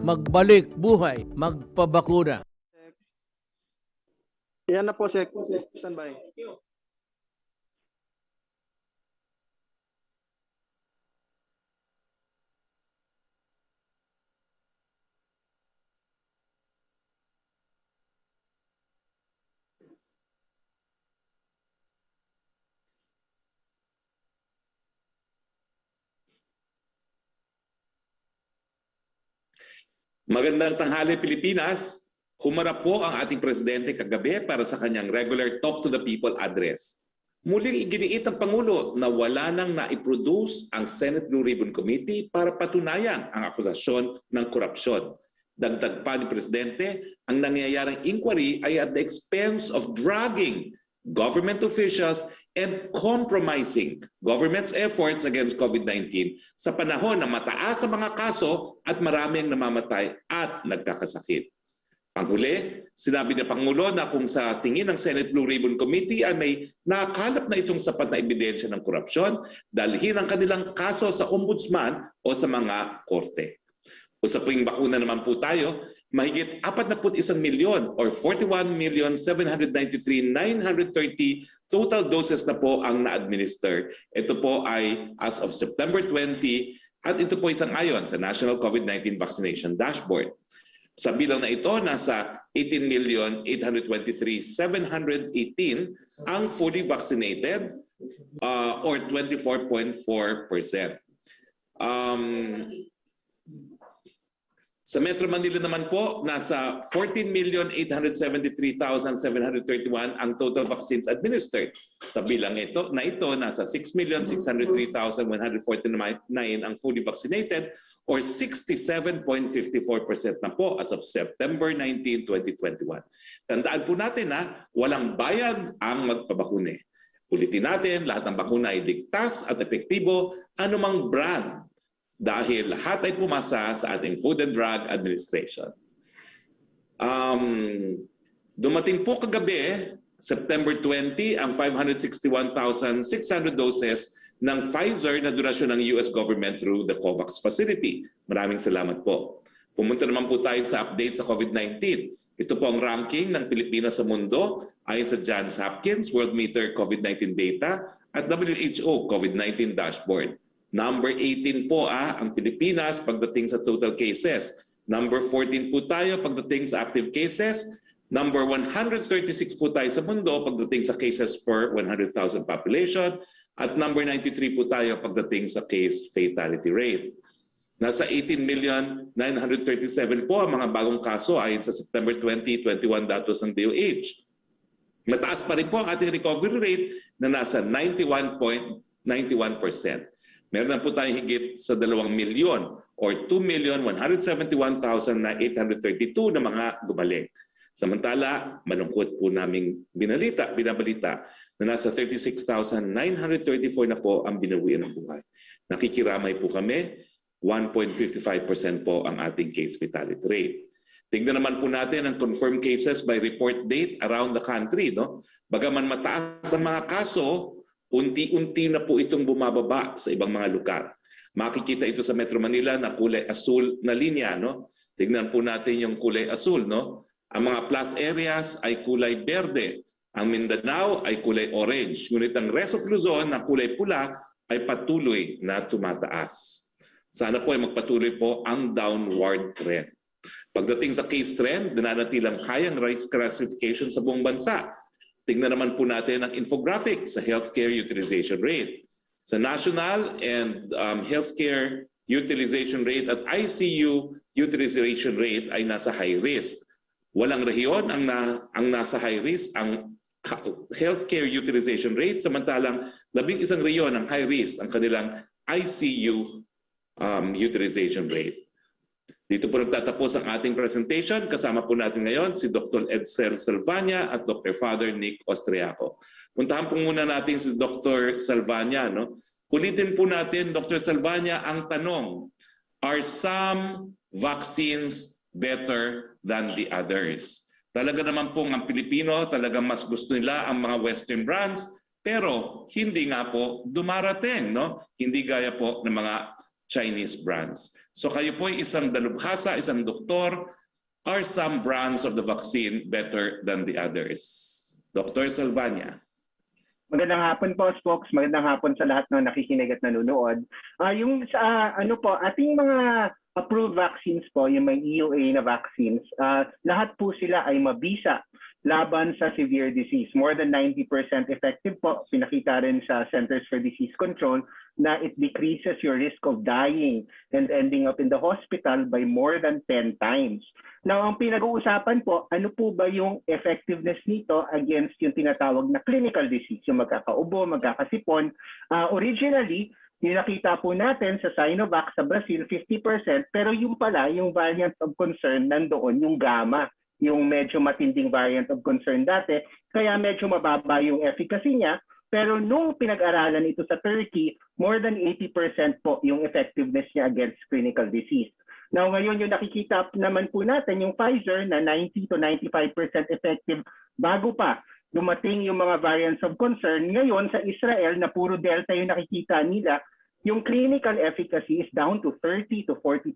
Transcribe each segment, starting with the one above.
Magbalik buhay, magpabakuna. Yan na po, Sek. Standby. Magandang tanghali Pilipinas. Humarap po ang ating presidente kagabi para sa kanyang regular Talk to the People address. Muling iginiit ng Pangulo na wala nang naiproduce ang Senate Blue Ribbon Committee para patunayan ang akusasyon ng korupsyon. Dagdag pa ni Presidente, ang nangyayaring inquiry ay at the expense of dragging government officials and compromising government's efforts against COVID-19 sa panahon na mataas ang mga kaso at maraming namamatay at nagkakasakit. Panghuli, sinabi ni Pangulo na kung sa tingin ng Senate Blue Ribbon Committee ay may nakakalap na itong sapat na ebidensya ng korupsyon, dalhin ang kanilang kaso sa ombudsman o sa mga korte. Usaping bakuna naman po tayo, mahigit 41 milyon or 41,793,930 total doses na po ang na-administer. Ito po ay as of September 20 at ito po isang ayon sa National COVID-19 Vaccination Dashboard. Sa bilang na ito, nasa 18,823,718 ang fully vaccinated or 24.4%. Sa Metro Manila naman po, nasa 14,873,731 ang total vaccines administered. Sa bilang ito, nasa 6,603,149 ang fully vaccinated or 67.54% na po as of September 19, 2021. Tandaan po natin na walang bayad ang magpabakune. Ulitin natin, lahat ng bakuna ay ligtas at epektibo, anumang brand, dahil lahat ay pumasa sa ating Food and Drug Administration. Dumating po kagabi, September 20, ang 561,600 doses ng Pfizer na donasyon ng US government through the COVAX facility. Maraming salamat po. Pumunta naman po tayo sa update sa COVID-19. Ito po ang ranking ng Pilipinas sa mundo ayon sa Johns Hopkins World Meter COVID-19 Data at WHO COVID-19 Dashboard. Number 18 po ang Pilipinas pagdating sa total cases. Number 14 po tayo pagdating sa active cases. Number 136 po tayo sa mundo pagdating sa cases per 100,000 population. At number 93 po tayo pagdating sa case fatality rate. Nasa 18,937 po ang mga bagong kaso ayon sa September 2021 datos ng DOH. Mataas pa rin po ang ating recovery rate na nasa 91.91%. Meron na po tayong higit sa 2 milyon or 2,171,832 na mga gumaling. Samantala, malungkot po naming binabalita na nasa 36,934 na po ang binawian ng buhay. Nakikiramay po kami, 1.55% po ang ating case fatality rate. Tingnan naman po natin ang confirmed cases by report date around the country. Bagaman mataas ang mga kaso, unti-unti na po itong bumababa sa ibang mga lugar. Makikita ito sa Metro Manila na kulay asul na linya. Tingnan po natin yung kulay asul. Ang mga plus areas ay kulay berde. Ang Mindanao ay kulay orange. Ngunit ang rest of Luzon na kulay pula ay patuloy na tumataas. Sana po ay magpatuloy po ang downward trend. Pagdating sa case trend, nananatilang high ang risk classification sa buong bansa. Tingnan naman po natin ang infographic sa healthcare utilization rate. Sa national and healthcare utilization rate at ICU utilization rate ay nasa high risk. Walang rehiyon ang nasa high risk ang healthcare utilization rate, samantalang 11 rehiyon ang high risk ang kanilang ICU utilization rate. Dito po nagtatapos ang ating presentation. Kasama po natin ngayon si Dr. Edsel Salvania at Dr. Father Nick Austriaco. Puntahan po muna natin si Dr. Salvania. Ulitin po natin, Dr. Salvania, ang tanong, are some vaccines better than the others? Talaga naman pong ang Pilipino, talaga mas gusto nila ang mga Western brands, pero hindi nga po dumarating. Hindi gaya po ng mga Chinese brands. So kayo po ay isang dalubhasa, isang doktor. Are some brands of the vaccine better than the others? Dr. Salvania. Magandang hapon po, Spokes. Magandang hapon sa lahat ng nakikinig at nanonood. Yung sa ating mga approved vaccines po, yung may EUA na vaccines, lahat po sila ay mabisa laban sa severe disease. More than 90% effective po. Pinakita rin sa Centers for Disease Control na it decreases your risk of dying and ending up in the hospital by more than 10 times. Now, ang pinag-uusapan po, ano po ba yung effectiveness nito against yung tinatawag na clinical disease, yung magkakaubo, magkakasipon. Originally, yung nakita po natin sa Sinovac sa Brazil, 50%, pero yung pala, yung variant of concern, nandoon yung gamma, yung medyo matinding variant of concern dati, kaya medyo mababa yung efficacy niya. Pero nung pinag-aralan ito sa Turkey, more than 80% po yung effectiveness niya against clinical disease. Now ngayon yung nakikita naman po natin yung Pfizer na 90 to 95% effective bago pa dumating yung mga variants of concern. Ngayon sa Israel na puro Delta yung nakikita nila, yung clinical efficacy is down to 30 to 40%.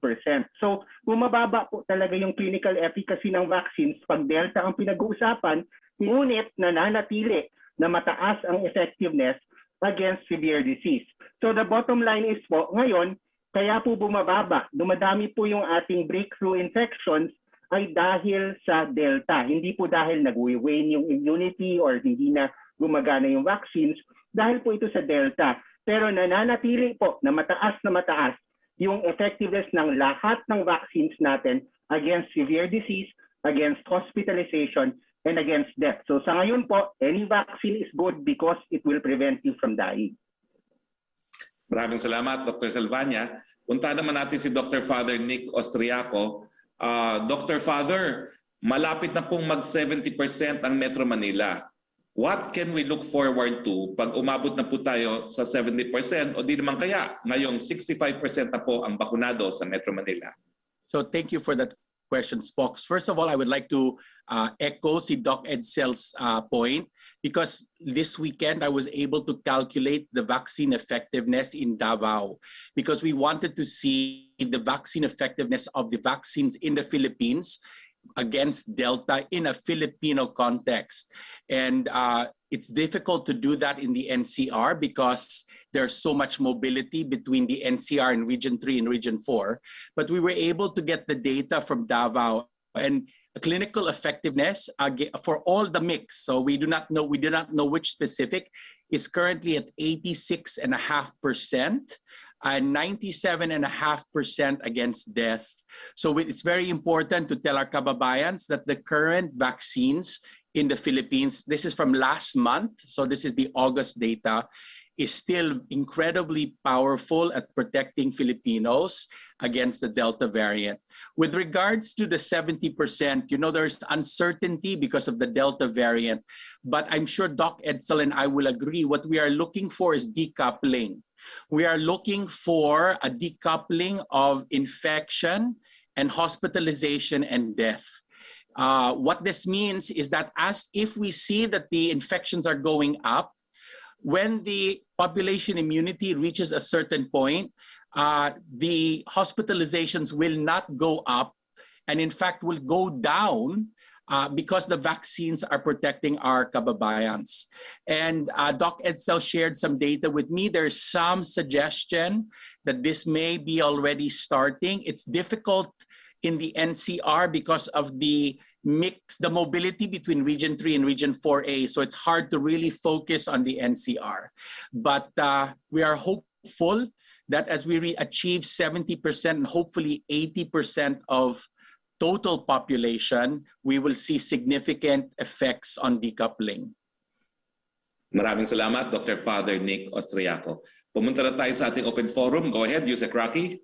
So bumababa po talaga yung clinical efficacy ng vaccines pag Delta ang pinag-uusapan, ngunit nananatili na mataas ang effectiveness against severe disease. So the bottom line is po, ngayon, kaya po bumababa, dumadami po yung ating breakthrough infections ay dahil sa Delta. Hindi po dahil nag-wane yung immunity or hindi na gumagana yung vaccines, dahil po ito sa Delta. Pero nananatili po na mataas yung effectiveness ng lahat ng vaccines natin against severe disease, against hospitalization, and against death. So sa ngayon po, any vaccine is good because it will prevent you from dying. Maraming salamat, Dr. Salvania. Punta naman natin si Dr. Father Nick Austriaco. Dr. Father, malapit na pong mag-70% ang Metro Manila. What can we look forward to pag umabot na po tayo sa 70% o di naman kaya ngayong 65% na po ang bakunado sa Metro Manila? So thank you for that question, Spox. First of all, I would like to echo si Doc Edsel's point, because this weekend I was able to calculate the vaccine effectiveness in Davao, because we wanted to see the vaccine effectiveness of the vaccines in the Philippines against Delta in a Filipino context. And it's difficult to do that in the NCR because there's so much mobility between the NCR and Region 3 and Region 4. But we were able to get the data from Davao, and clinical effectiveness for all the mix. So we do not know which specific is currently at 86.5% and 97.5% against death. So it's very important to tell our kababayans that the current vaccines in the Philippines, this is from last month, so this is the August data, is still incredibly powerful at protecting Filipinos against the Delta variant. With regards to the 70%, you know, there's uncertainty because of the Delta variant, but I'm sure Doc Edsel and I will agree what we are looking for is decoupling. We are looking for a decoupling of infection and hospitalization and death. What this means is that if we see that the infections are going up, when the population immunity reaches a certain point, the hospitalizations will not go up and in fact will go down because the vaccines are protecting our kababayans. And Doc Edsel shared some data with me. There's some suggestion that this may be already starting. It's difficult in the NCR because of the mobility between Region 3 and Region 4A. So it's hard to really focus on the NCR. But we are hopeful that as we achieve 70% and hopefully 80% of total population, we will see significant effects on decoupling. Maraming salamat, Dr. Father Nick Austriaco. Pumunta na tayo sa ating open forum. Go ahead, Yusek Roque.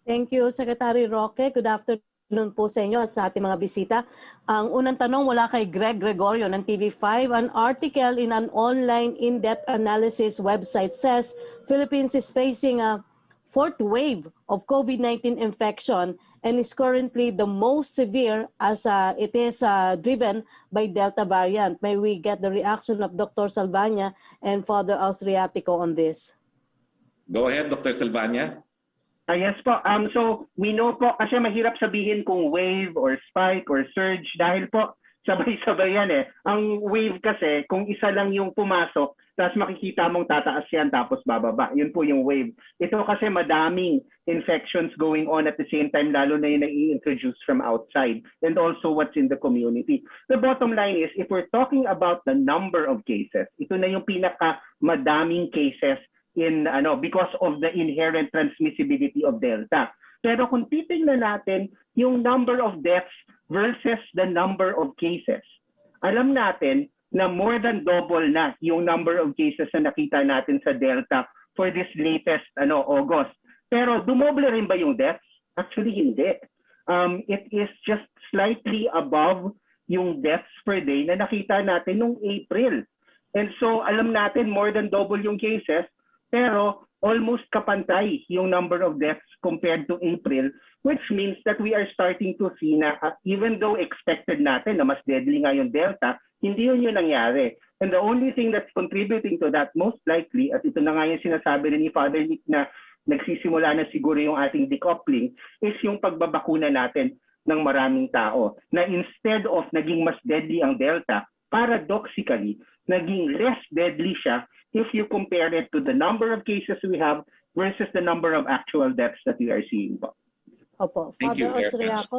Thank you, Secretary Roque. Good afternoon po sa inyo at sa ating mga bisita. Ang unang tanong mula kay Greg Gregorio ng TV5. An article in an online in-depth analysis website says Philippines is facing a fourth wave of COVID-19 infection and is currently the most severe as it is driven by Delta variant. May we get the reaction of Dr. Salvania and Father Austriatico on this? Go ahead, Dr. Salvania. Yes po. So we know po kasi mahirap sabihin kung wave or spike or surge dahil po sabay-sabay yan eh. Ang wave kasi kung isa lang yung pumasok tapos makikita mong tataas yan tapos bababa. Yun po yung wave. Ito kasi madaming infections going on at the same time lalo na yung nai-introduce from outside and also what's in the community. The bottom line is if we're talking about the number of cases, ito na yung pinaka madaming cases in because of the inherent transmissibility of Delta. Pero kung titingnan natin yung number of deaths versus the number of cases, alam natin na more than double na yung number of cases na nakita natin sa Delta for this latest August. Pero dumoble rin ba yung deaths? Actually hindi. It is just slightly above yung deaths per day na nakita natin nung April. And so alam natin more than double yung cases, pero almost kapantay yung number of deaths compared to April, which means that we are starting to see na even though expected natin na mas deadly nga yung Delta, hindi yun nangyari. And the only thing that's contributing to that most likely, at ito na nga yung sinasabi ni Father Nick na nagsisimula na siguro yung ating decoupling, is yung pagbabakuna natin ng maraming tao. Na instead of naging mas deadly ang Delta, paradoxically, naging less deadly siya if you compare it to the number of cases we have versus the number of actual deaths that we are seeing. Opo. Thank you, Father Osriaco?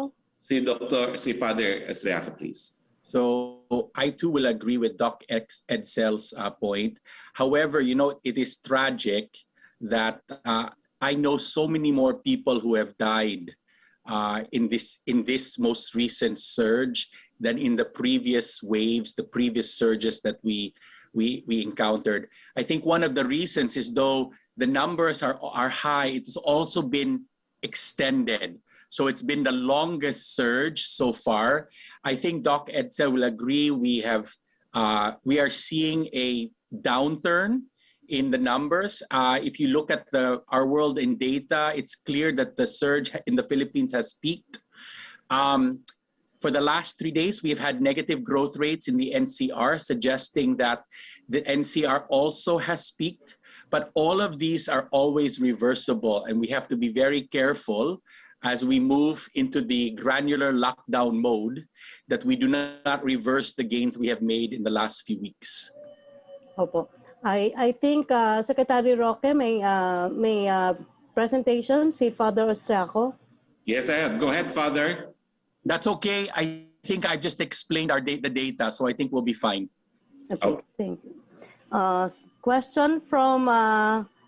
Si Father Osriaco, please. So I too will agree with Doc Edsel's point. However, it is tragic that I know so many more people who have died in this most recent surge than in the previous waves, the previous surges that we encountered. I think one of the reasons is though the numbers are high, it's also been extended. So it's been the longest surge so far. I think Doc Edsel will agree. We are seeing a downturn in the numbers. If you look at our world in data, it's clear that the surge in the Philippines has peaked. For the last 3 days, we've had negative growth rates in the NCR, suggesting that the NCR also has peaked. But all of these are always reversible, and we have to be very careful as we move into the granular lockdown mode that we do not reverse the gains we have made in the last few weeks. Opo. I think Secretary Roque may presentation si Father Osriaco. Yes, I have. Go ahead, Father. That's okay. I think I just explained the data, so I think we'll be fine. Okay, thank you. Question from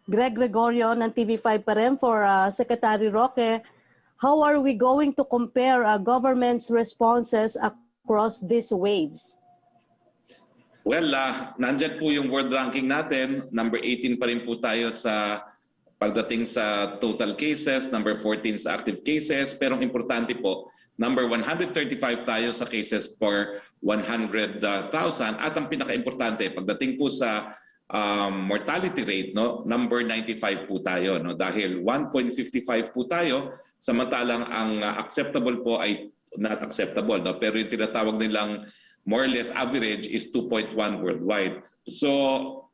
Greg Gregorio ng TV5 pa rin for Secretary Roque. How are we going to compare government's responses across these waves? Well, nandyan po yung world ranking natin. Number 18 pa rin po tayo sa pagdating sa total cases, number 14 sa active cases. Pero ang importante po, number 135 tayo sa cases per 100,000. At ang pinaka-importante, pagdating po sa mortality rate, number 95 po tayo. Dahil 1.55 po tayo, samantalang ang acceptable po ay not acceptable. Pero yung tinatawag nilang more or less average is 2.1 worldwide. So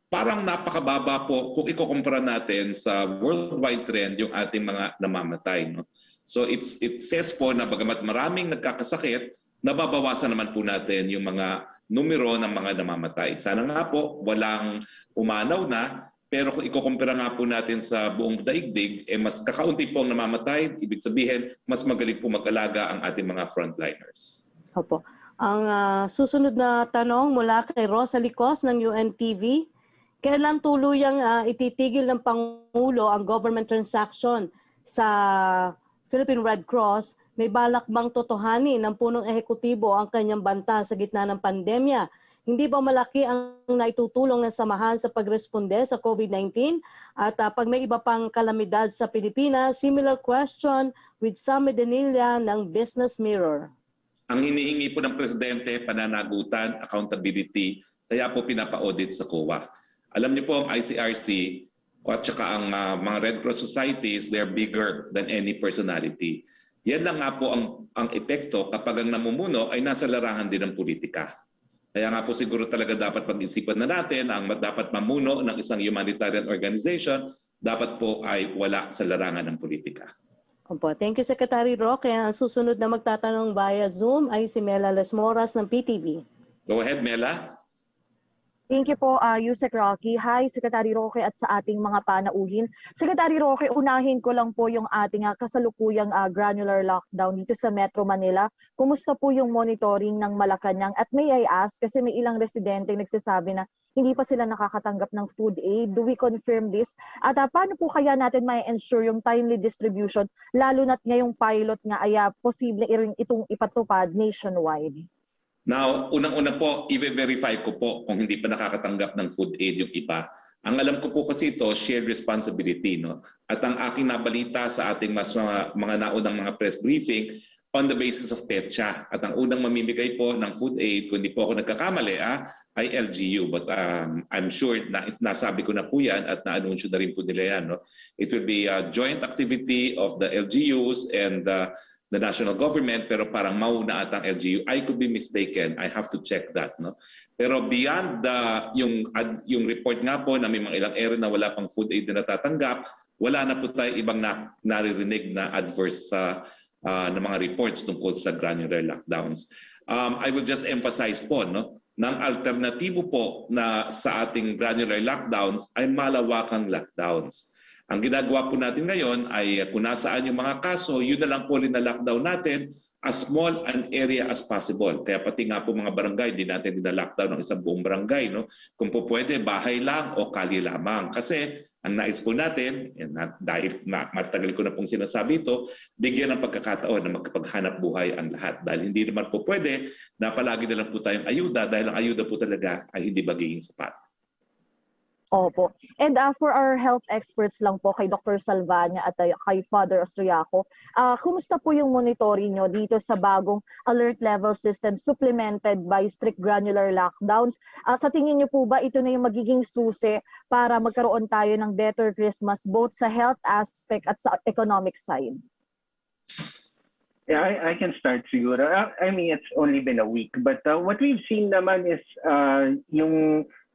parang napakababa po kung ikukumpara natin sa worldwide trend yung ating mga namamatay. So it says po na bagamat maraming nagkakasakit, nababawasan naman po natin yung mga numero ng mga namamatay. Sana nga po walang umanaw na, pero kung ikukumpara nga po natin sa buong daigdig, mas kakaunti po ang namamatay, ibig sabihin mas magaling po mag-alaga ang ating mga frontliners. Opo. Ang susunod na tanong mula kay Rosa Licos ng UNTV, kailan tuluyang ititigil ng Pangulo ang government transaction sa Philippine Red Cross? May balak bang totohanin ng punong ehekutibo ang kanyang banta sa gitna ng pandemya? Hindi ba malaki ang naitutulong ng samahan sa pagresponde sa COVID-19? At pag may iba pang kalamidad sa Pilipinas, similar question with Sam Medinilla ng Business Mirror. Ang hinihingi po ng Presidente, pananagutan, accountability, kaya po pinapa-audit sa COA. Alam niyo po ang ICRC at saka ang mga Red Cross societies, they're bigger than any personality. Yan lang nga po ang epekto kapag ang namumuno ay nasa larangan din ng politika. Kaya nga po siguro talaga dapat pag-isipan na natin ang dapat mamuno ng isang humanitarian organization dapat po ay wala sa larangan ng politika. Opo. Thank you, Secretary Roque. Ang susunod na magtatanong via Zoom ay si Mela Lesmoras ng PTV. Go ahead, Mela. Thank you po, Yusek Roque. Hi, Secretary Roque at sa ating mga panauhin. Secretary Roque, unahin ko lang po yung ating kasalukuyang granular lockdown dito sa Metro Manila. Kumusta po yung monitoring ng Malacanang? At may I ask, kasi may ilang residente nagsasabi na hindi pa sila nakakatanggap ng food aid. Do we confirm this? At paano po kaya natin may ensure yung timely distribution, lalo na't ngayong pilot nga ay posible itong ipatupad nationwide? Now, unang-una po, i-verify ko po kung hindi pa nakakatanggap ng food aid yung iba. Ang alam ko po kasi ito, shared responsibility. No? At ang aking nabalita sa ating mga naunang mga press briefing, on the basis of petsa. At ang unang mamimigay po ng food aid, kung hindi po ako nagkakamali, ay LGU. But I'm sure na nasabi ko na po yan at na-anunsyo na rin po nila yan. No? It will be a joint activity of the LGUs and the national government, pero parang mauna at ang LGU. I could be mistaken. I have to check that. No? Pero beyond yung report nga po na may mga ilang area na wala pang food aid na natatanggap, wala na po tayo ibang naririnig na adverse na mga reports tungkol sa granular lockdowns. I will just emphasize po, no, ng alternatibo po na sa ating granular lockdowns ay malawakang lockdowns. Ang ginagawa po natin ngayon ay kung nasaan yung mga kaso, yun na lang po rin na lockdown natin as small an area as possible. Kaya pati nga po mga barangay, di natin na-lockdown ng isang buong barangay. No? Kung po pwede, bahay lang o kali lamang. Kasi ang nais po natin, dahil matagal ko na pong sinasabi ito, bigyan ng pagkakataon na magkapaghanap buhay ang lahat. Dahil hindi naman po pwede na palagi na lang po tayong ayuda dahil ang ayuda po talaga ay hindi magiging sapat. Opo. And for our health experts lang po, kay Dr. Salvania at kay Father Austriaco, kumusta po yung monitoring nyo dito sa bagong alert level system supplemented by strict granular lockdowns? Sa tingin nyo po ba ito na yung magiging susi para magkaroon tayo ng better Christmas both sa health aspect at sa economic side? Yeah, I can start siguro. I mean, it's only been a week, but what we've seen naman is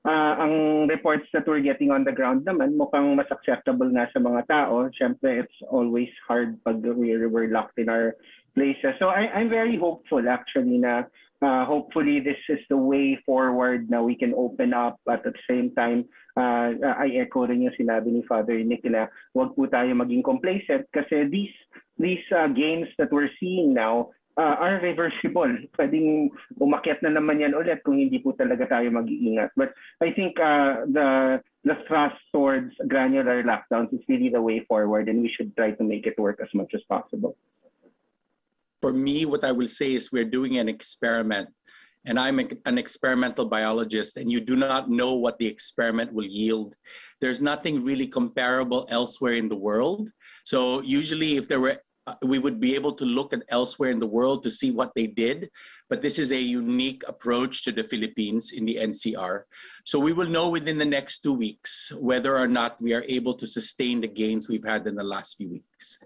ang reports that we're getting on the ground naman mukhang mas acceptable nga sa mga tao. Siyempre, it's always hard pag we're locked in our places. So I'm very hopeful actually na hopefully this is the way forward na we can open up at the same time. I echo rin yung sinabi ni Father Nick na huwag po tayo maging complacent kasi these gains that we're seeing now are reversible. Pwedeng umakyat na naman yan ulit kung hindi po talaga tayo mag-iingat. But I think the thrust towards granular lockdowns is really the way forward and we should try to make it work as much as possible. For me, what I will say is we're doing an experiment. And I'm an experimental biologist, and you do not know what the experiment will yield. There's nothing really comparable elsewhere in the world. So usually if there were we would be able to look at elsewhere in the world to see what they did. But this is a unique approach to the Philippines in the NCR. So we will know within the next 2 weeks whether or not we are able to sustain the gains we've had in the last few weeks.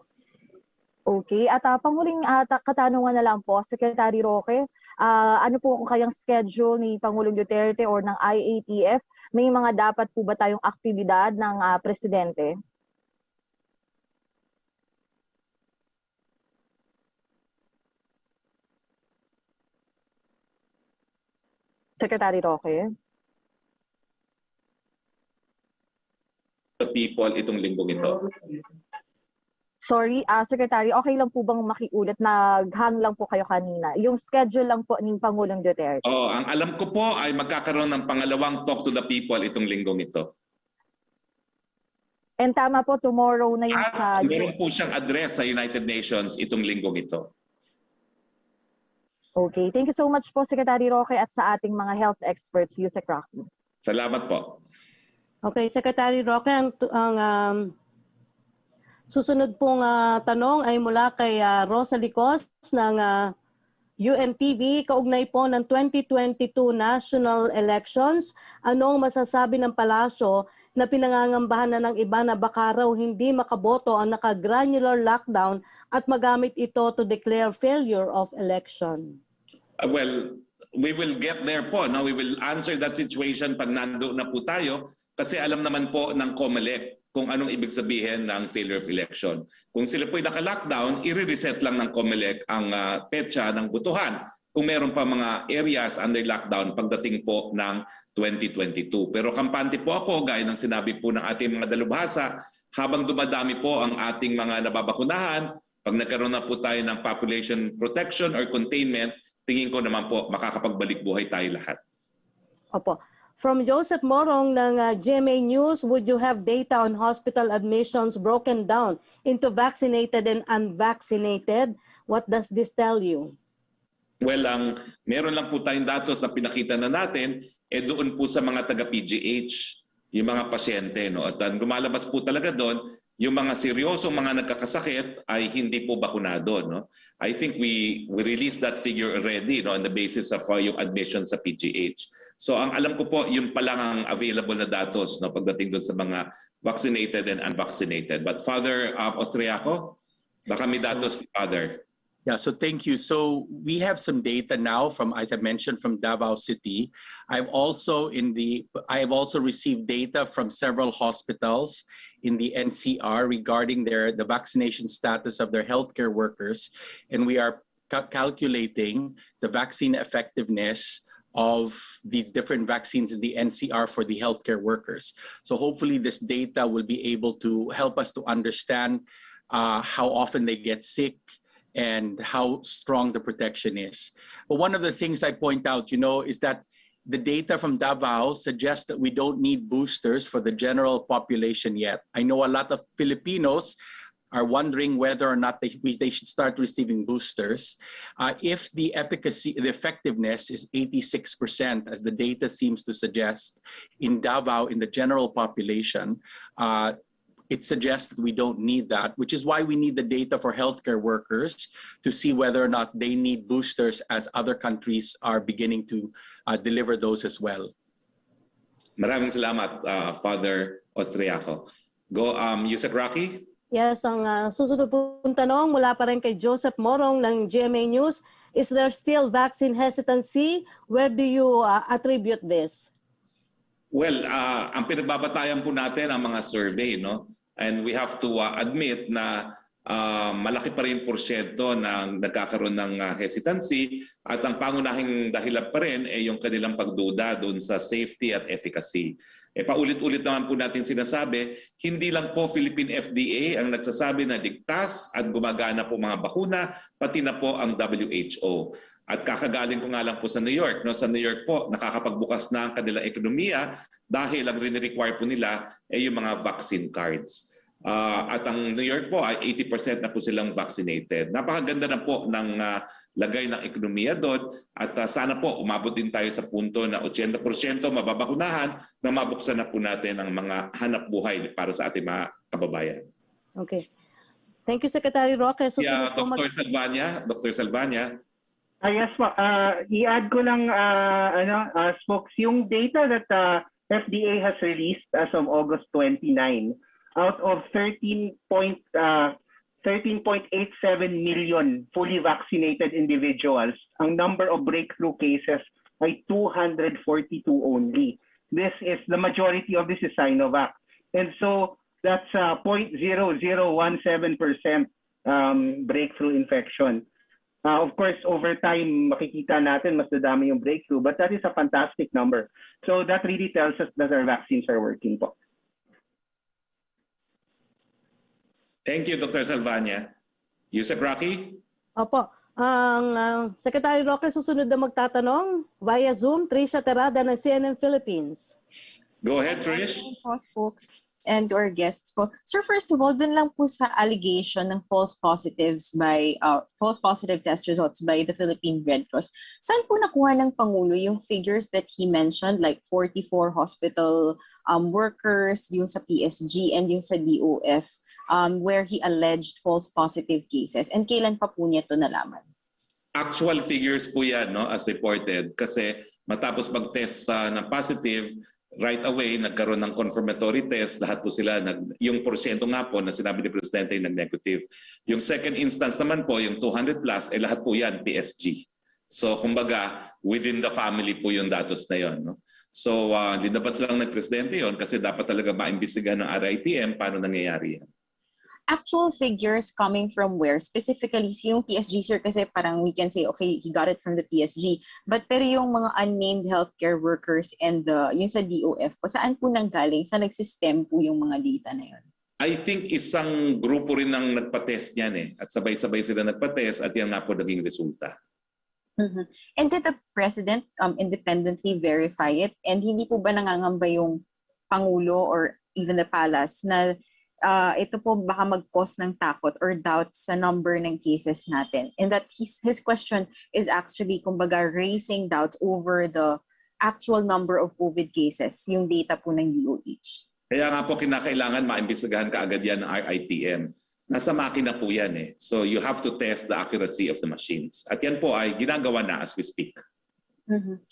Okay. At panghuling katanungan na lang po, Secretary Roque, ano po kung kayang schedule ni Pangulong Duterte or ng IATF? May mga dapat po ba tayong aktibidad ng Presidente? Secretary Roque? The people itong linggong ito. Sorry, Secretary, okay lang po bang makiulit? Naghang lang po kayo kanina. Yung schedule lang po ng Pangulong Duterte. Ang alam ko po ay magkakaroon ng pangalawang talk to the people itong linggong ito. And tama po, tomorrow na yung sa... Meron po siyang address sa United Nations itong linggong ito. Okay. Thank you so much po, Secretary Roque, at sa ating mga health experts, Yusek Roque. Salamat po. Okay, Secretary Roque, ang susunod pong tanong ay mula kay Rosalie Cos ng UNTV, kaugnay po ng 2022 national elections. Anong masasabi ng palasyo na pinangangambahan na ng iba na baka raw hindi makaboto ang naka-granular lockdown at magamit ito to declare failure of election? Well, we will get there po. No? We will answer that situation pag nando na po tayo kasi alam naman po ng COMELEC kung anong ibig sabihin ng failure of election. Kung sila po'y naka-lockdown, i-reset lang ng COMELEC ang petsa ng butuhan kung meron pa mga areas under lockdown pagdating po ng 2022. Pero kampante po ako, gaya ng sinabi po ng ating mga dalubhasa, habang dumadami po ang ating mga nababakunahan, pag nagkaroon na po tayo ng population protection or containment, tingin ko naman po makakapagbalik buhay tayo lahat. Opo. From Joseph Morong ng GMA News, would you have data on hospital admissions broken down into vaccinated and unvaccinated? What does this tell you? Well, meron lang po tayong datos na pinakita na natin doon po sa mga taga-PGH, yung mga pasyente. No? At lumalabas po talaga doon, yung mga seryosong mga nagkakasakit ay hindi po bakunado. No? I think we released that figure already, no, on the basis of yung admission sa PGH. So ang alam ko po, yun pa lang ang available na datos, no, pagdating doon sa mga vaccinated and unvaccinated. But Father Austriaco, baka may datos, Father. Yeah, so thank you. So we have some data now from, as I mentioned, from Davao City. I have also received data from several hospitals in the NCR regarding the vaccination status of their healthcare workers, and we are calculating the vaccine effectiveness of these different vaccines in the NCR for the healthcare workers. So hopefully this data will be able to help us to understand how often they get sick and how strong the protection is. But one of the things I point out, is that the data from Davao suggests that we don't need boosters for the general population yet. I know a lot of Filipinos are wondering whether or not they should start receiving boosters. If the effectiveness is 86%, as the data seems to suggest in Davao, in the general population, it suggests that we don't need that, which is why we need the data for healthcare workers to see whether or not they need boosters, as other countries are beginning to deliver those as well. Maraming salamat, Father Austriaco. Go, Yusek Roque. Yes, ang susunod pong tanong mula pa rin kay Joseph Morong ng GMA News. Is there still vaccine hesitancy? Where do you attribute this? Well, ang pinagbabatayan po natin ang mga survey, no? And we have to admit na malaki pa rin porsyento ng nagkakaroon ng hesitancy, at ang pangunahing dahilan pa rin ay yung kanilang pagduda doon sa safety at efficacy. Paulit-ulit naman po natin sinasabi, hindi lang po Philippine FDA ang nagsasabi na ligtas at gumagana po mga bakuna, pati na po ang WHO. At kakagaling ko nga lang po sa New York. No? Sa New York po, nakakapagbukas na ang kanilang ekonomiya dahil ang rini-require po nila ay yung mga vaccine cards. At ang New York po ay 80% na po silang vaccinated. Napakaganda na po ng lagay ng ekonomiya doon, at sana po umabot din tayo sa punto na 80% mababakunahan na mabuksan na po natin ang mga hanap buhay para sa ating mga kababayan. Okay. Thank you, Secretary Roque. Yeah, Dr. Salvania. Yes po. I-add ko lang, Spokes, yung data that FDA has released as of August 29, out of 13.87 million fully vaccinated individuals, ang number of breakthrough cases ay 242 only. This is the majority of this is Sinovac. And so that's 0.0017% breakthrough infection. Of course, over time, makikita natin mas dadami yung breakthrough, but that is a fantastic number. So that really tells us that our vaccines are working po. Thank you, Dr. Salvania. Yusek Roque? Opo. Ang Secretary Roque susunod na magtatanong via Zoom, Trisha Terada ng CNN Philippines. Go ahead, Trish. Folks, and to our guests po. Sir, first of all, dun lang po sa allegation ng false positive test results by the Philippine Red Cross. Saan po nakuha ng Pangulo yung figures that he mentioned, like 44 hospital workers, yung sa PSG and yung sa DOF, where he alleged false positive cases? And kailan pa po niya ito nalaman? Actual figures po yan, no, as reported, kasi matapos mag-test ng positive, right away, nagkaroon ng confirmatory test, lahat po sila, yung porsyento nga po na sinabi ni Presidente yung nag-negative. Yung second instance naman po, yung 200 plus, lahat po yan PSG. So kumbaga, within the family po yung datos na yon. No? So linabas lang ng Presidente yon kasi dapat talaga maimbestigahan ng RITM paano nangyayari yan. Actual figures coming from where? Specifically, yung PSG, sir, kasi parang we can say, okay, he got it from the PSG. But pero yung mga unnamed healthcare workers and yung sa DOF po, saan po nanggaling? Saan nagsistem po yung mga data na yun? I think isang grupo rin ang nagpa-test niyan eh. At sabay-sabay sila nagpa-test at yan nga po naging resulta. Mm-hmm. And did the President independently verify it? And hindi po ba nangangamba yung Pangulo or even the Palace na ito po baka mag-cause ng takot or doubt sa number ng cases natin? And that his question is actually, kumbaga, raising doubts over the actual number of COVID cases, yung data po ng DOH. Kaya nga po kinakailangan maimbestigahan kaagad yan ng RITM. Nasa makina po yan eh. So you have to test the accuracy of the machines. At yan po ay ginagawa na as we speak. Mm-hmm.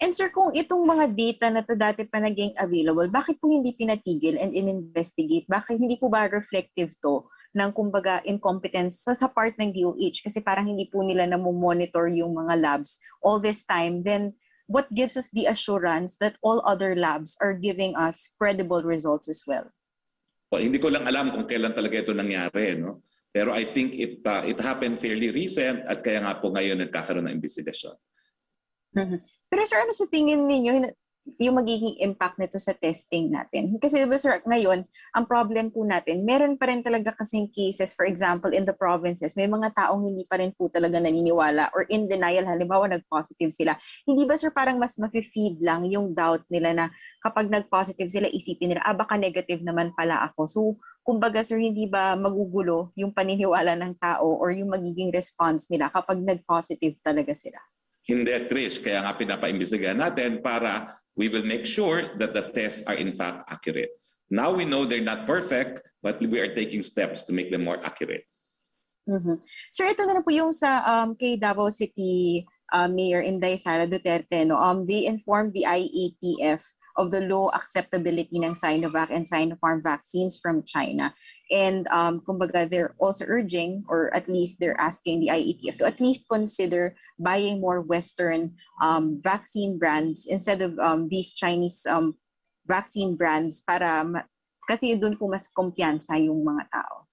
And sir, kung itong mga data na to dati pa naging available, bakit po hindi pinatigil and in-investigate? Bakit hindi po ba reflective to ng kumbaga incompetence sa part ng DOH? Kasi parang hindi po nila namomonitor yung mga labs all this time. Then what gives us the assurance that all other labs are giving us credible results as well? Well, hindi ko lang alam kung kailan talaga ito nangyari, no? Pero I think it happened fairly recent at kaya nga po ngayon nagkakaroon ng investigasyon. Mm-hmm. Pero sir, ano sa tingin ninyo yung magiging impact nito sa testing natin? Kasi diba sir, ngayon, ang problem po natin, meron pa rin talaga kasing cases, for example, in the provinces, may mga taong hindi pa rin po talaga naniniwala or in denial, halimbawa nag-positive sila. Hindi ba sir parang mas ma-feed lang yung doubt nila na kapag nag-positive sila, isipin nila, baka negative naman pala ako. So, kumbaga sir, hindi ba magugulo yung paniniwala ng tao or yung magiging response nila kapag nag-positive talaga sila? Hindi, Trish. Kaya nga pinapaimbestigahan natin para we will make sure that the tests are in fact accurate. Now we know they're not perfect, but we are taking steps to make them more accurate. Mm-hmm. Sir, ito na po yung sa kay Davao City Mayor Inday Sara Duterte. No? They informed the IATF of the low acceptability ng Sinovac and Sinopharm vaccines from China. And kumbaga, they're also urging, or at least they're asking the IATF to at least consider buying more Western vaccine brands instead of these Chinese vaccine brands para kasi doon po mas kumpiyansa yung mga tao.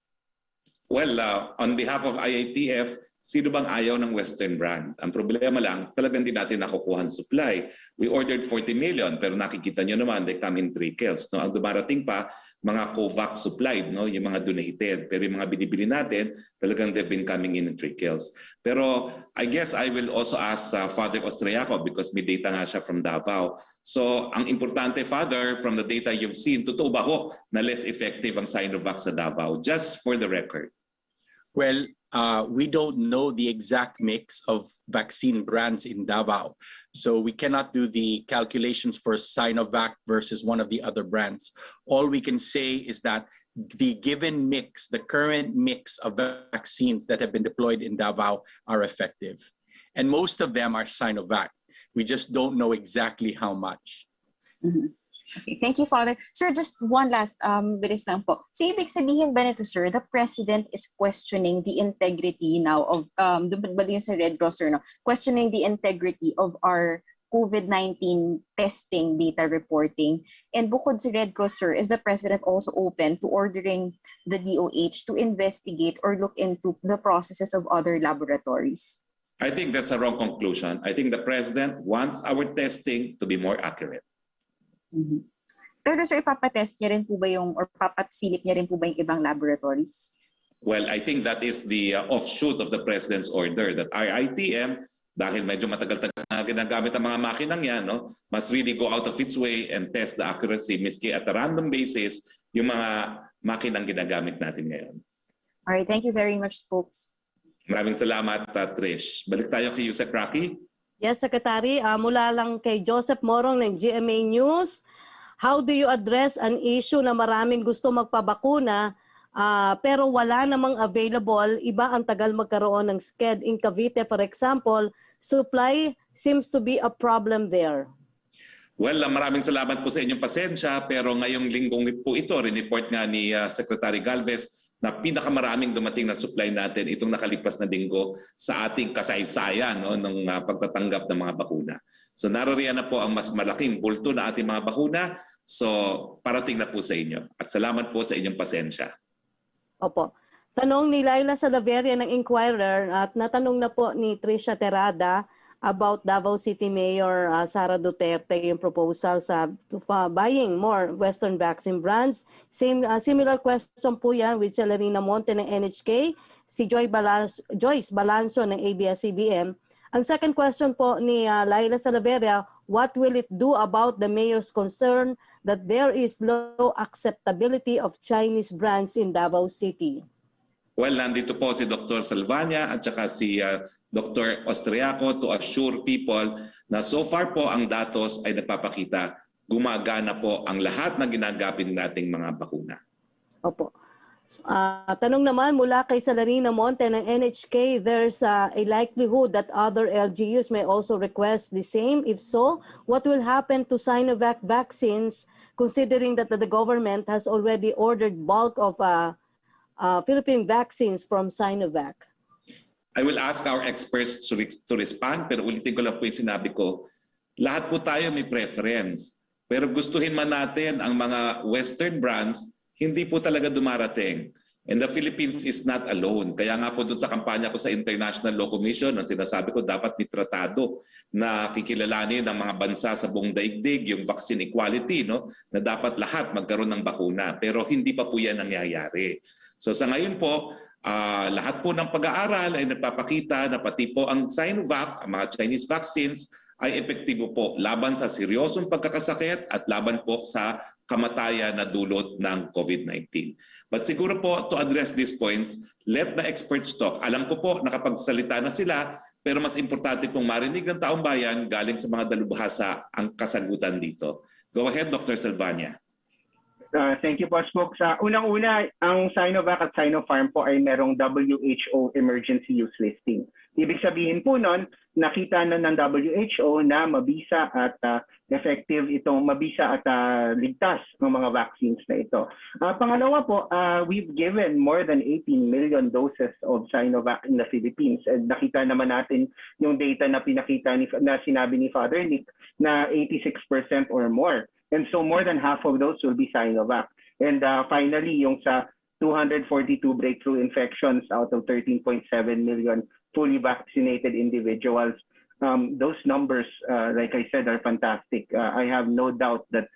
Well, on behalf of IATF, sino bang ayaw ng Western brand? Ang problema lang, talagang di natin nakukuha ang supply. We ordered 40 million, pero nakikita nyo naman, they come in trickles. No? Ang dumarating pa, mga COVAX supplied, no? Yung mga donated. Pero yung mga binibili natin, talagang they've been coming in trickles. Pero I guess I will also ask Father Austriaco because may data nga siya from Davao. So ang importante, Father, from the data you've seen, totoo ba ho na less effective ang Sinovac sa Davao? Just for the record. Well, we don't know the exact mix of vaccine brands in Davao. So we cannot do the calculations for Sinovac versus one of the other brands. All we can say is that the given mix, the current mix of vaccines that have been deployed in Davao are effective. And most of them are Sinovac. We just don't know exactly how much. Mm-hmm. Okay, thank you, Father. Sir, just one last bilis lang po. So, ibig sabihin ba nito, sir, the President is questioning the integrity now of, ba din sa Red Cross, sir, no? Questioning the integrity of our COVID-19 testing data reporting. And bukod sa Red Cross, sir, is the President also open to ordering the DOH to investigate or look into the processes of other laboratories? I think that's a wrong conclusion. I think the President wants our testing to be more accurate. Mm-hmm. Pero sir, ipapatest niya rin po ba yung, or papasilip niya rin po ba yung ibang laboratories? Well, I think that is the offshoot of the President's order that RITM, dahil medyo matagal-tagal na ginagamit ang mga makinang yan, no, must really go out of its way and test the accuracy, miski at a random basis, yung mga makinang ginagamit natin ngayon. Alright, thank you very much, Spokes. Maraming salamat, Trish. Balik tayo kay Yusek Roque. Yes, Secretary. Mula lang kay Joseph Morong ng GMA News, how do you address an issue na maraming gusto magpabakuna pero wala namang available, iba ang tagal magkaroon ng sked in Cavite, for example, supply seems to be a problem there. Well, maraming salamat po sa inyong pasensya, pero ngayong linggong po ito, report nga ni Secretary Galvez na pinakamaraming dumating na supply natin itong nakalipas na linggo sa ating kasaysayan, no, ng pagtatanggap ng mga bakuna. So naroriyan na po ang mas malaking bulto na ating mga bakuna. So parating na po sa inyo. At salamat po sa inyong pasensya. Opo. Tanong ni Laila Salaveria ng Inquirer at natanong na po ni Trisha Terada about Davao City Mayor Sara Duterte yung proposal sa buying more Western vaccine brands. Similar question po yan with Celerina Monte ng NHK, si Joyce Balanzo ng ABS-CBN. Ang second question po ni Laila Salaveria, what will it do about the mayor's concern that there is low acceptability of Chinese brands in Davao City? Well, nandito po si Dr. Salvania at saka si Dr. Austriaco to assure people na so far po ang datos ay nagpapakita gumagana po ang lahat ng ginagapin nating mga bakuna. Opo. Tanong naman mula kay Salarina Monte ng NHK, there's a likelihood that other LGUs may also request the same. If so, what will happen to Sinovac vaccines considering that the government has already ordered bulk of Philippine vaccines from Sinovac? I will ask our experts to respond, pero ulitin ko lang po yung sinabi ko. Lahat po tayo may preference. Pero gustuhin man natin ang mga Western brands, hindi po talaga dumarating. And the Philippines is not alone. Kaya nga po dun sa kampanya ko sa International Law Commission, ang sinasabi ko dapat may tratado na kikilalanin ng mga bansa sa buong daigdig, yung vaccine equality, no? Na dapat lahat magkaroon ng bakuna. Pero hindi pa po yan nangyayari. So sa ngayon po, lahat po ng pag-aaral ay nagpapakita na pati po ang Sinovac, ang mga Chinese vaccines, ay epektibo po laban sa seryosong pagkakasakit at laban po sa kamatayan na dulot ng COVID-19. But siguro po, to address these points, let the experts talk. Alam ko po, nakapagsalita na sila, pero mas importante pong marinig ng taong bayan galing sa mga dalubhasa ang kasagutan dito. Go ahead, Dr. Salvania. Thank you po, Spokes. Unang-una, ang Sinovac at Sinopharm po ay merong WHO emergency use listing. Ibig sabihin po nun, nakita na ng WHO na mabisa at effective itong mabisa at ligtas ng mga vaccines na ito. Pangalawa po, we've given more than 18 million doses of Sinovac in the Philippines. And nakita naman natin yung data na pinakita na sinabi ni Father Nick na 86% or more. And so more than half of those will be Sinovac. And finally, yung sa 242 breakthrough infections out of 13.7 million fully vaccinated individuals, those numbers, like I said, are fantastic. I have no doubt that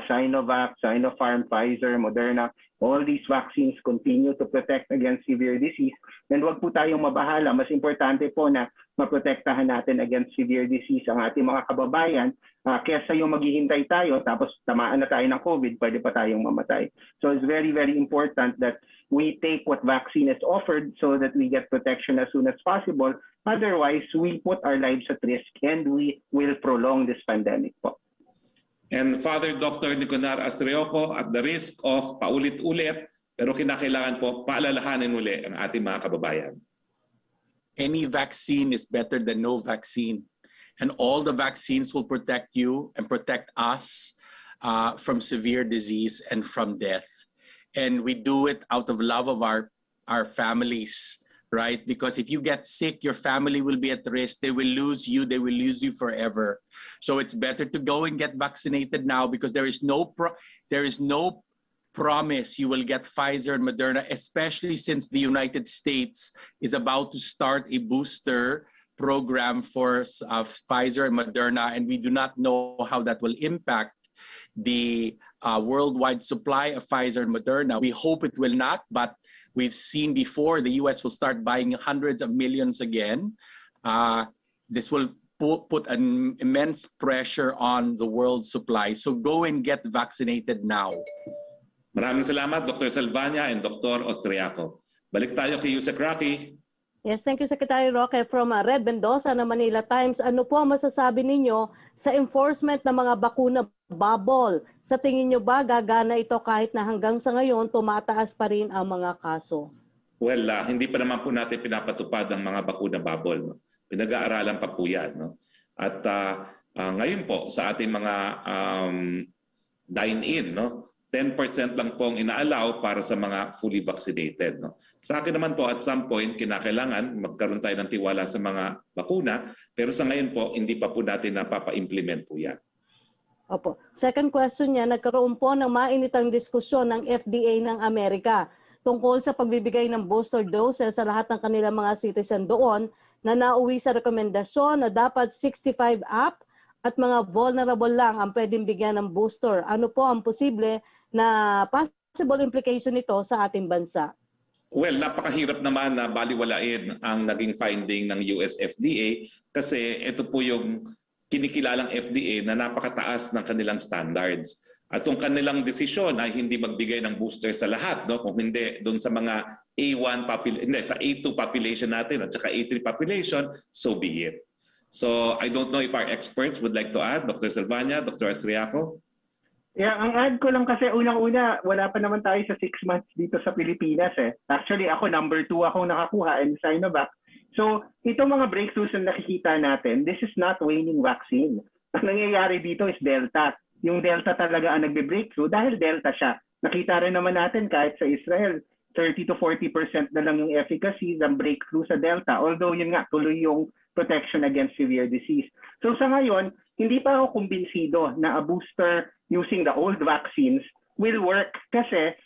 Sinovac, Sinopharm, Pfizer, Moderna, all these vaccines continue to protect against severe disease. And wag po tayong mabahala. Mas importante po na maprotektahan natin against severe disease ang ating mga kababayan kesa yung maghihintay tayo tapos tamaan na tayo ng COVID, pwede pa tayong mamatay. So it's very, very important that we take what vaccine is offered so that we get protection as soon as possible. Otherwise, we put our lives at risk and we will prolong this pandemic po. And Father Dr. Niconar Astrioco, at the risk of paulit-ulit, pero kinakailangan po paalalahanin uli ang ating mga kababayan. Any vaccine is better than no vaccine. And all the vaccines will protect you and protect us from severe disease and from death. And we do it out of love of our families, right? Because if you get sick, your family will be at risk. They will lose you. They will lose you forever. So it's better to go and get vaccinated now because there is no promise you will get Pfizer and Moderna, especially since the United States is about to start a booster program for Pfizer and Moderna, and we do not know how that will impact the worldwide supply of Pfizer and Moderna. We hope it will not, but we've seen before the US will start buying hundreds of millions again. This will put an immense pressure on the world supply. So go and get vaccinated now. Maraming salamat, Dr. Salvania and Dr. Austriaco. Balik tayo kay Yusek Roque. Yes, thank you, Secretary Roque. From Red Mendoza ng Manila Times, ano po ang masasabi ninyo sa enforcement ng mga bakuna bubble? Sa tingin nyo ba gagana ito kahit na hanggang sa ngayon tumataas pa rin ang mga kaso? Well, hindi pa naman po natin pinapatupad ang mga bakuna bubble. No? Pinag-aaralan pa po yan. No? At ngayon po sa ating mga dine-in, no? 10% lang pong inaalaw para sa mga fully vaccinated. No? Sa akin naman po, at some point, kinakailangan magkaroon tayo ng tiwala sa mga bakuna, pero sa ngayon po, hindi pa po natin napapa-implement po yan. Opo. Second question niya, nagkaroon po ng mainitang diskusyon ng FDA ng Amerika tungkol sa pagbibigay ng booster doses sa lahat ng kanilang mga citizen doon na nauwi sa rekomendasyon na dapat 65 up at mga vulnerable lang ang pwedeng bigyan ng booster. Ano po ang posible na possible implication nito sa ating bansa? Well, napakahirap naman na baliwalain ang naging finding ng US FDA kasi ito po yung kinikilalang FDA na napakataas ng kanilang standards. At kung kanilang desisyon ay hindi magbigay ng booster sa lahat, no? Kung hindi doon sa mga sa A2 population natin at saka A3 population, so be it. So I don't know if our experts would like to add, Dr. Silvania, Dr. Astriaco. Yeah, ang add ko lang kasi unang-una, wala pa naman tayo sa 6 months dito sa Pilipinas eh. Actually, ako number 2 akong nakakuha and Sinovac. So, itong mga breakthroughs na nakikita natin, this is not waning vaccine. Ang nangyayari dito is Delta. Yung Delta talaga ang nagbe-breakthrough dahil Delta siya. Nakita rin naman natin kahit sa Israel, 30 to 40% na lang yung efficacy ng breakthrough sa Delta. Although yun nga, tuloy yung protection against severe disease. So sa ngayon, hindi pa ako kumbinsido na a booster using the old vaccines will work kasi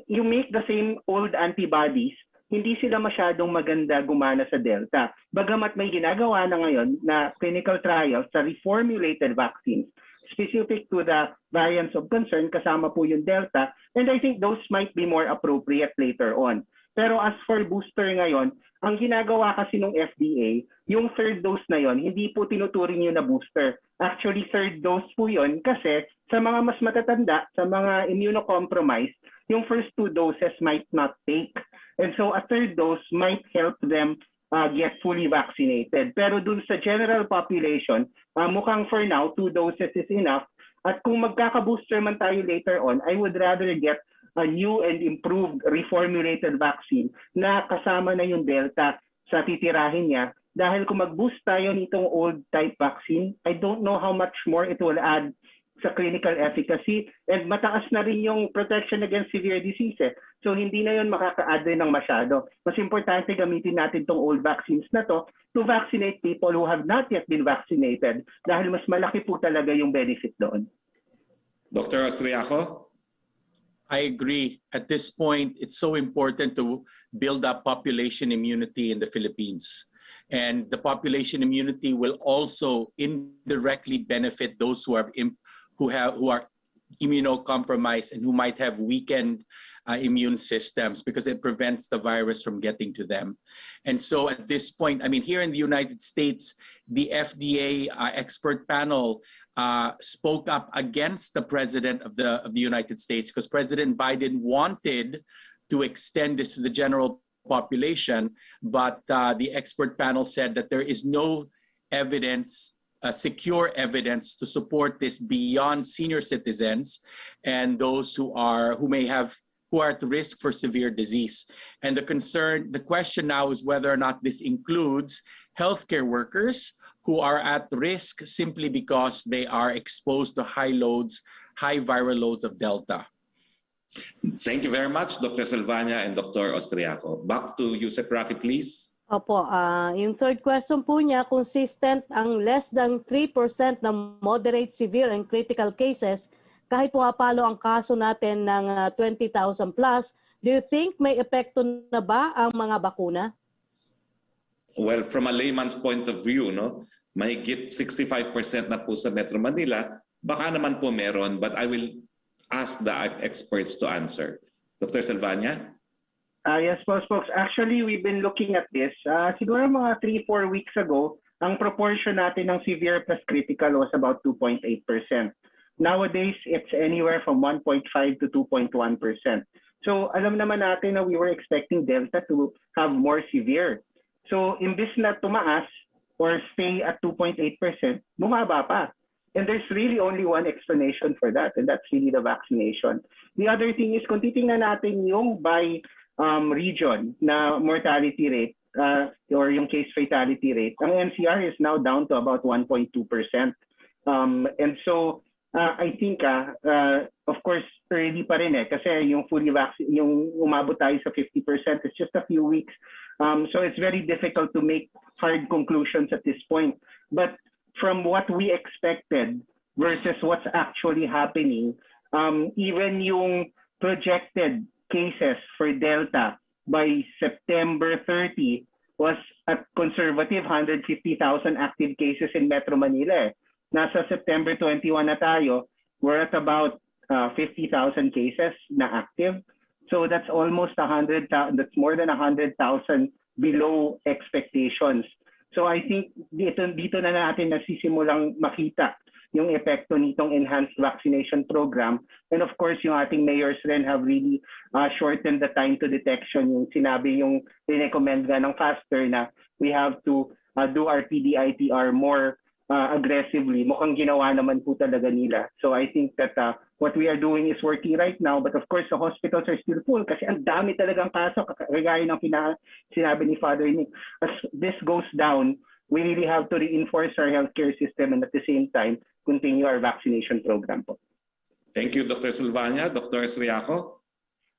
you make the same old antibodies, hindi sila masyadong maganda gumana sa Delta. Bagamat may ginagawa na ngayon na clinical trials sa reformulated vaccines specific to the variants of concern, kasama po yung Delta, and I think those might be more appropriate later on. Pero as for booster ngayon, ang ginagawa kasi ng FDA, yung third dose na yon, hindi po tinuturing yun na booster. Actually, third dose po yun kasi sa mga mas matatanda, sa mga immunocompromised, yung first 2 doses might not take. And so a third dose might help them get fully vaccinated. Pero dun sa general population, mukhang for now, 2 doses is enough. At kung magkaka-booster man tayo later on, I would rather get a new and improved reformulated vaccine na kasama na yung Delta sa titirahin niya. Dahil kung mag-boost tayo nitong old type vaccine, I don't know how much more it will add sa clinical efficacy, and mataas na rin yung protection against severe disease. So hindi na yun makaka-add rin ng masyado. Mas importante gamitin natin tong old vaccines na to vaccinate people who have not yet been vaccinated dahil mas malaki po talaga yung benefit doon. Dr. Astriaco? I agree. At this point, it's so important to build up population immunity in the Philippines. And the population immunity will also indirectly benefit those who are immunocompromised and who might have weakened immune systems because it prevents the virus from getting to them. And so at this point, I mean, here in the United States, the FDA expert panel spoke up against the president of the United States because President Biden wanted to extend this to the general population, but the expert panel said that there is no evidence, secure evidence to support this beyond senior citizens and those who are at risk for severe disease. And the question now is whether or not this includes healthcare workers who are at risk simply because they are exposed to high viral loads of Delta. Thank you very much, Dr. Silvania and Dr. Austriaco. Back to you, Sec. Roque, please. Opo, yung third question po niya, consistent ang less than 3% ng moderate, severe, and critical cases kahit pumapalo ang kaso natin ng 20,000 plus. Do you think may epekto na ba ang mga bakuna? Well, from a layman's point of view, no, mahigit 65% na po sa Metro Manila, baka naman po meron, but I will ask the experts to answer. Dr. Silvania? Yes, folks. Actually, we've been looking at this. Siguro mga 3-4 weeks ago, ang proportion natin ng severe plus critical was about 2.8%. Nowadays, it's anywhere from 1.5 to 2.1%. So alam naman natin na we were expecting Delta to have more severe. So imbis na tumaas or stay at 2.8%, bumaba pa. And there's really only one explanation for that, and that's really the vaccination. The other thing is, kung titingnan natin yung by region na mortality rate or yung case fatality rate, ang NCR is now down to about 1.2%. And so I think of course early pa rin kasi yung fully vaccine, yung umabot tayo sa 50% is just a few weeks. So it's very difficult to make hard conclusions at this point. But from what we expected versus what's actually happening, even yung projected cases for Delta by September 30 was at conservative 150,000 active cases in Metro Manila. Nasa September 21 na tayo, we're at about 50,000 cases na active. So that's almost 100,000, that's more than 100,000 below expectations. So I think dito na natin nasisimulang makita yung epekto nitong enhanced vaccination program. And of course, yung ating mayors rin have really shortened the time to detection. Yung sinabi yung recommend nga ng faster na we have to do our PDITR more aggressively. Mukhang ginawa naman po talaga nila. So I think that what we are doing is working right now. But of course, the hospitals are still full kasi ang dami talagang pasok. Kagaya ng sinabi ni Father Nick. As this goes down, we really have to reinforce our healthcare system and at the same time, continue our vaccination program po. Thank you, Dr. Silvania. Dr. Esriaco?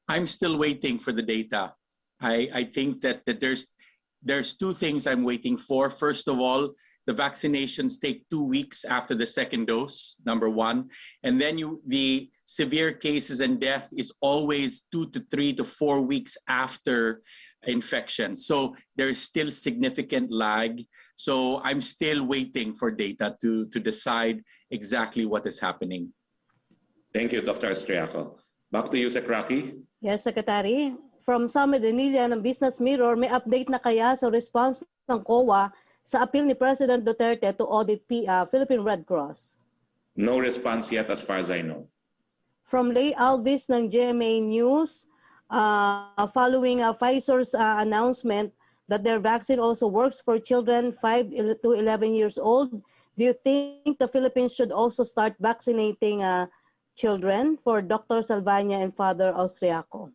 I'm still waiting for the data. I think that there's two things I'm waiting for. First of all, the vaccinations take 2 weeks after the second dose, number one. And then the severe cases and death is always 2 to 3 to 4 weeks after infection. So there's still significant lag. So I'm still waiting for data to decide exactly what is happening. Thank you, Dr. Esriaco. Back to you, Sec. Roque. Yes, Secretary. From Samuel Danilla ng Business Mirror, may update na kaya sa response ng COA sa appeal ni President Duterte to audit Philippine Red Cross? No response yet as far as I know. From Lay Alvis ng GMA News, following Pfizer's announcement that their vaccine also works for children 5 to 11 years old, do you think the Philippines should also start vaccinating children? For Dr. Salvania and Father Austriaco.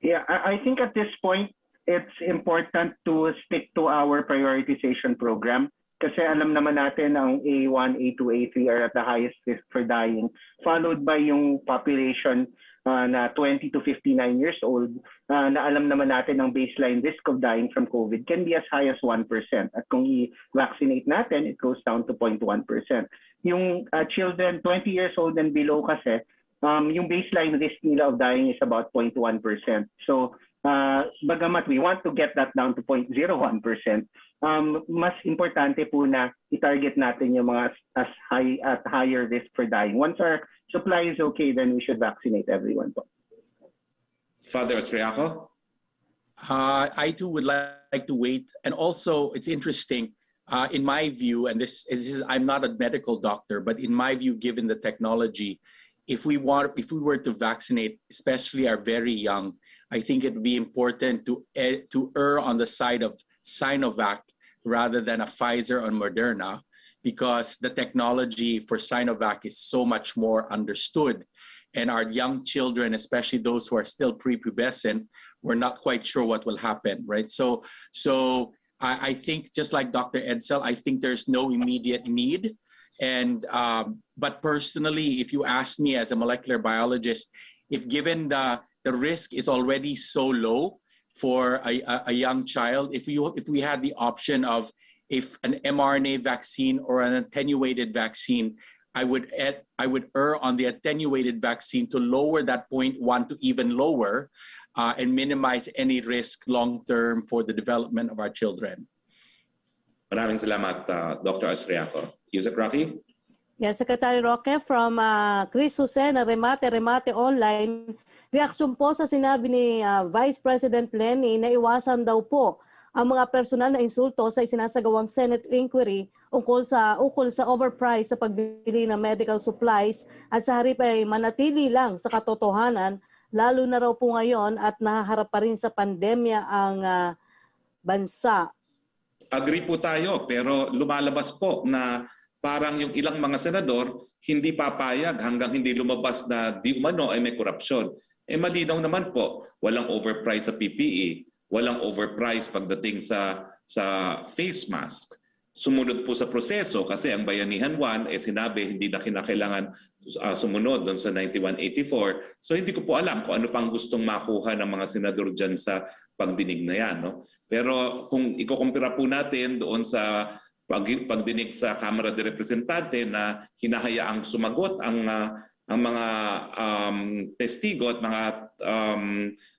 Yeah, I think at this point, it's important to stick to our prioritization program kasi alam naman natin ang A1, A2, A3 are at the highest risk for dying, followed by yung population na 20 to 59 years old na alam naman natin ang baseline risk of dying from COVID can be as high as 1%. At kung i-vaccinate natin, it goes down to 0.1%. Yung children 20 years old and below kasi, yung baseline risk nila of dying is about 0.1%. So, bagamat we want to get that down to 0.01%, mas importante po na i-target natin yung mga at higher risk for dying. Once our supply is okay, then we should vaccinate everyone po. Father Austriaco? I too would like to wait. And also, it's interesting, in my view, and this is, I'm not a medical doctor, but in my view, given the technology, if we were to vaccinate, especially our very young, I think it would be important to err on the side of Sinovac rather than a Pfizer or Moderna, because the technology for Sinovac is so much more understood. And our young children, especially those who are still prepubescent, we're not quite sure what will happen, right? So I think, just like Dr. Edsel, I think there's no immediate need. And but personally, if you ask me as a molecular biologist, if given the risk is already so low for a young child, if we had the option of if an mRNA vaccine or an attenuated vaccine, I would err on the attenuated vaccine to lower that 0.1 to even lower and minimize any risk long term for the development of our children. Maraming salamat, Dr. Austriaco. Yusek Roque? Yes, Secretary Roque, from Chris Jose na Remate Online, reaksyon po sa sinabi ni Vice President Lenny na iwasan daw po ang mga personal na insulto sa isinasagawang Senate inquiry ukol sa overprice sa pagbili ng medical supplies at sa harip ay manatili lang sa katotohanan, lalo na raw po ngayon at nahaharap pa rin sa pandemya ang bansa. Agree po tayo, pero lumalabas po na parang yung ilang mga senador hindi papayag hanggang hindi lumabas na di umano ay may korupsyon. Malinaw naman po, walang overprice sa PPE, walang overprice pagdating sa face mask. sumunod po sa proseso kasi ang Bayanihan 1 sinabi hindi na kinakailangan sumunod doon sa 9184. So hindi ko po alam kung ano pang gustong makuha ng mga senador dyan sa pagdinig na yan. No? Pero kung ikukumpira po natin doon sa pagdinig sa Kamara de Representante na hinahayaang sumagot ang mga testigo at mga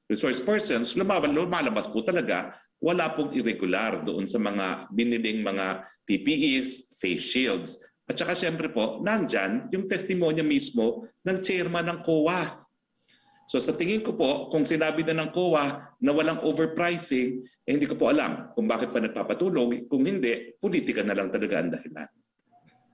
resource persons, lumalabas po talaga wala pong irregular doon sa mga biniling mga PPEs, face shields. At saka siyempre po, nandyan yung testimonya mismo ng chairman ng COA. So sa tingin ko po, kung sinabi na ng COA na walang overpricing, hindi ko po alam kung bakit pa nagpapatulog. Kung hindi, politika na lang talaga ang dahilan.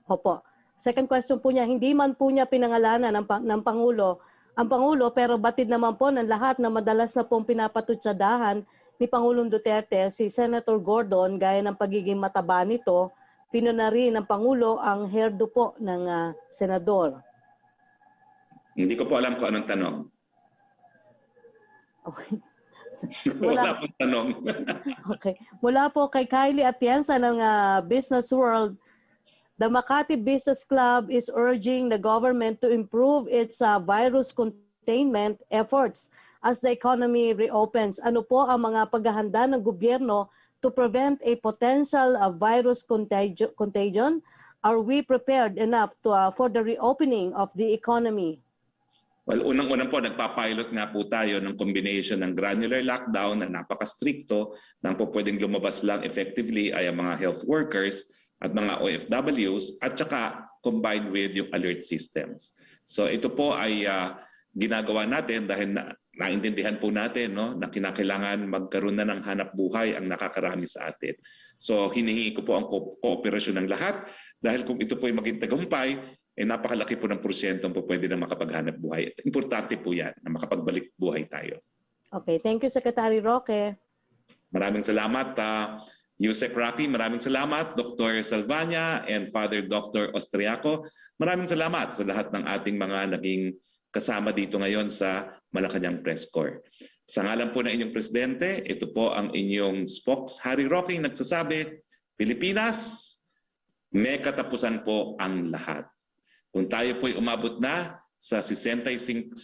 Opo. Second question po niya, hindi man po niya pinangalanan ng Pangulo ang Pangulo, pero batid naman po ng lahat na madalas na pong pinapatutsadahan ni Pangulong Duterte si Senator Gordon gaya ng pagiging mataba nito, pinuna rin ng Pangulo ang hairdo po ng senador. Hindi ko po alam kung anong tanong. Okay. Wala pong tanong. Okay. Mula po kay Kylie Atienza ng Business World, the Makati Business Club is urging the government to improve its virus containment efforts as the economy reopens. Ano po ang mga paghahanda ng gobyerno to prevent a potential virus contagion? Are we prepared enough for the reopening of the economy? Well, unang-unang po, nagpapilot nga po tayo ng combination ng granular lockdown na napaka-stricto nang po pwedeng lumabas lang effectively ay ang mga health workers at mga OFWs at saka combined with yung alert systems. So ito po ay ginagawa natin dahil naintindihan po natin na kinakailangan magkaroon na ng hanap buhay ang nakakarami sa atin. So hinihingi ko po ang kooperasyon ng lahat dahil kung ito po ay maging tagumpay, napakalaki po ng porsyentong po pwede na makapaghanap buhay. At importante po yan na makapagbalik buhay tayo. Okay, thank you Secretary Roque. Maraming salamat. Yusek Roque, maraming salamat. Dr. Salvania and Father Dr. Austriaco, maraming salamat sa lahat ng ating mga naging kasama dito ngayon sa Malacanang Press Corps. Sa ngalan po ng inyong Presidente, ito po ang inyong spokes, Harry Roque, nagsasabi, Pilipinas, may katapusan po ang lahat. Kung tayo po'y umabot na sa 65%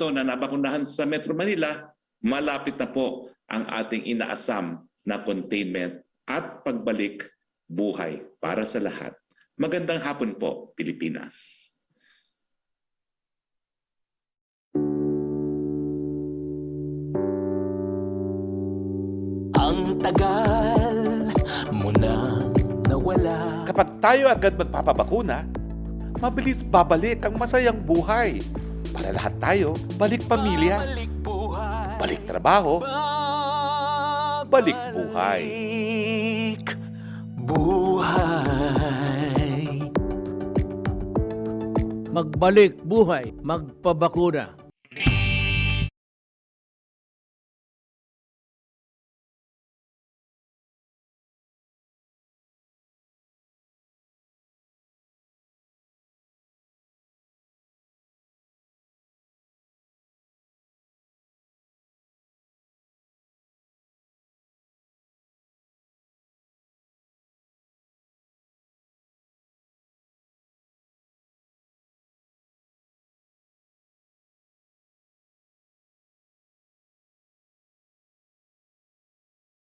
na nabakunahan sa Metro Manila, malapit na po ang ating inaasam na containment at pagbalik buhay para sa lahat. Magandang hapon po, Pilipinas. Ang tagal mo na nawala. Kapag tayo agad magpapabakuna, mabilis babalik ang masayang buhay. Para lahat tayo, balik pamilya, Balik buhay. balik trabaho, balik buhay. Buhay. Magbalik buhay, magpabakuna.